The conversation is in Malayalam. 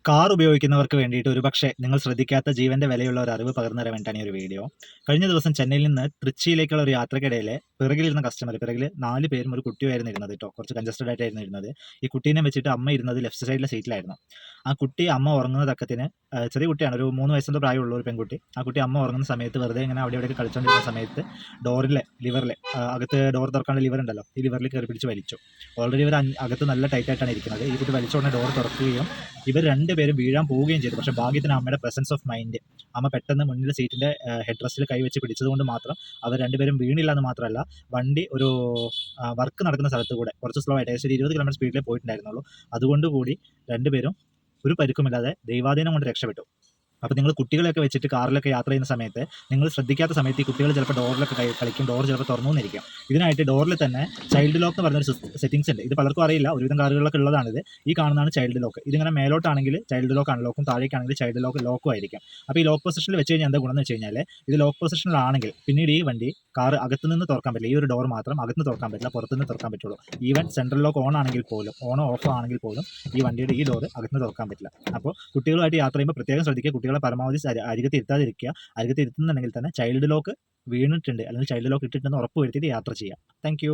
കാർ ഉപയോഗിക്കുന്നവർക്ക് വേണ്ടിയിട്ട് ഒരുപക്ഷേ നിങ്ങൾ ശ്രദ്ധിക്കാത്ത ജീവന്റെ വിലയുള്ള ഒരു അറിവ് പകർന്നു തരാൻ വേണ്ടിയിട്ടാണ് ഈ ഒരു വീഡിയോ. കഴിഞ്ഞ ദിവസം ചെന്നൈയിൽ നിന്ന് തൃച്ചിയിലേക്കുള്ള ഒരു യാത്രക്കിടയിൽ പിറകിലിരുന്ന പിറകിൽ 4 പേരും ഒരു കുട്ടിയുമായിരുന്നു ഇരുന്നത് കേട്ടോ. കുറച്ച് കൺജസ്റ്റഡ് ആയിട്ടായിരുന്നു ഇരുന്നത്. ഈ കുട്ടീനെ വെച്ചിട്ട് അമ്മ ഇരുന്നത് ലെഫ്റ്റ് സൈഡിലെ സീറ്റിലായിരുന്നു. ആ കുട്ടി അമ്മ ഉറങ്ങുന്ന തക്കത്തിന് ചെറിയ കുട്ടിയാണ്, ഒരു 3 വയസ്സിൻ്റെ പ്രായമുള്ള ഒരു പെൺകുട്ടി. ആ കുട്ടി അമ്മ ഉറങ്ങുന്ന സമയത്ത് വെറുതെ ഇങ്ങനെ അവിടെ ഇവിടെയൊക്കെ കളിച്ചുകൊണ്ടിരുന്ന സമയത്ത് ലിവറിലെ അകത്ത് ഡോർ തുറക്കാനുള്ള ലിവർ ഉണ്ടല്ലോ, ഈ ലിവറിൽ കയറി പിടിച്ച് വലിച്ചു. ഓൾറെഡി ഇവർ അകത്ത് നല്ല ടൈറ്റായിട്ടാണ് ഇരിക്കുന്നത്. ഈ കുട്ടി വലിച്ചുകൊണ്ട് ഡോർ തുറക്കുകയും ഇവർ രണ്ടുപേരും വീഴാൻ പോവുകയും ചെയ്തു. പക്ഷേ ഭാഗ്യത്തിന് അമ്മയുടെ പ്രസൻസ് ഓഫ് മൈൻഡ്, അമ്മ പെട്ടെന്ന് മുന്നിൽ സീറ്റിൻ്റെ ഹെഡ് റെസ്റ്റിൽ കൈവച്ച് പിടിച്ചതുകൊണ്ട് മാത്രം അവർ രണ്ടുപേരും വീണില്ല എന്ന് മാത്രമല്ല, വണ്ടി ഒരു വർക്ക് നടക്കുന്ന സ്ഥലത്ത് കൂടെ കുറച്ച് സ്ലോ ആയിട്ട് ഏകദേശം 20 കിലോമീറ്റർ സ്പീഡിലേ പോയിട്ടുണ്ടായിരുന്നുള്ളൂ. അതുകൊണ്ട് കൂടി രണ്ടുപേരും ഒരു പരിക്കുമില്ലാതെ ദൈവാധീനം കൊണ്ട് രക്ഷപ്പെട്ടു. അപ്പോൾ നിങ്ങൾ കുട്ടികളെയൊക്കെ വെച്ചിട്ട് കാറിലൊക്കെ യാത്ര ചെയ്യുന്ന സമയത്ത് നിങ്ങൾ ശ്രദ്ധിക്കാത്ത സമയത്ത് ഈ കുട്ടികൾ ചിലപ്പോൾ ഡോറിലൊക്കെ കളിക്കും, ഡോർ ചിലപ്പോൾ തുറന്നുവന്നിരിക്കും. ഇതിനായിട്ട് ഡോറിൽ തന്നെ ചൈൽഡ് ലോക്ക് എന്ന് പറഞ്ഞൊരു സെറ്റിംഗ്സ് ഉണ്ട്. ഇത് പലർക്കും അറിയില്ല, ഒരുവിധം കാറുകളിലൊക്കെ ഉള്ളതാണിത്. ഈ കാണുന്നതാണ് ചൈൽഡ് ലോക്ക്. ഇതിങ്ങനെ മേലോട്ടാണെങ്കിൽ ചൈൽഡ് ലോക്ക് അൺലോക്കും, താഴേക്കാണെങ്കിൽ ചൈൽഡ് ലോക്കും ആയിരിക്കും. അപ്പോൾ ഈ ലോക്ക് പൊസിഷനിൽ വെച്ച് കഴിഞ്ഞാൽ എന്താ ഗുണം എന്ന് വെച്ച് കഴിഞ്ഞാൽ, ഇത് ലോക്ക് പൊസിഷനിലാണെങ്കിൽ പിന്നീട് ഈ വണ്ടി കാർ അകത്തുനിന്ന് തുറക്കാൻ പറ്റില്ല. ഈ ഒരു ഡോർ മാത്രം അകത്തുനിന്ന് തുറക്കാൻ പറ്റില്ല, പുറത്തുനിന്ന് തുറക്കാൻ പറ്റുള്ളൂ. ഈവൻ സെൻട്രൽ ലോക്ക് ഓൺ ആണെങ്കിൽ പോലും, ഓണോ ഓഫോ ആണെങ്കിൽ പോലും ഈ വണ്ടിയുടെ ഈ ഡോർ അകത്തുനിന്ന് തുറക്കാൻ പറ്റില്ല. അപ്പോൾ കുട്ടികളുമായിട്ട് യാത്ര ചെയ്യുമ്പോൾ പ്രത്യേകം ശ്രദ്ധിക്കുക. കുട്ടികളെ പരമാവധി അരികത്ത് ഇരുത്താതിരിക്കുക. അരികത്ത് ഇരുത്തുന്നുണ്ടെങ്കിൽ തന്നെ ചൈൽഡ് ലോക്ക് വീണിട്ടുണ്ട് അല്ലെങ്കിൽ ചൈൽഡ് ലോക്ക് ഇട്ടിട്ടുണ്ടെന്ന് ഉറപ്പ് വരുത്തിയിട്ട് യാത്ര ചെയ്യുക. താങ്ക്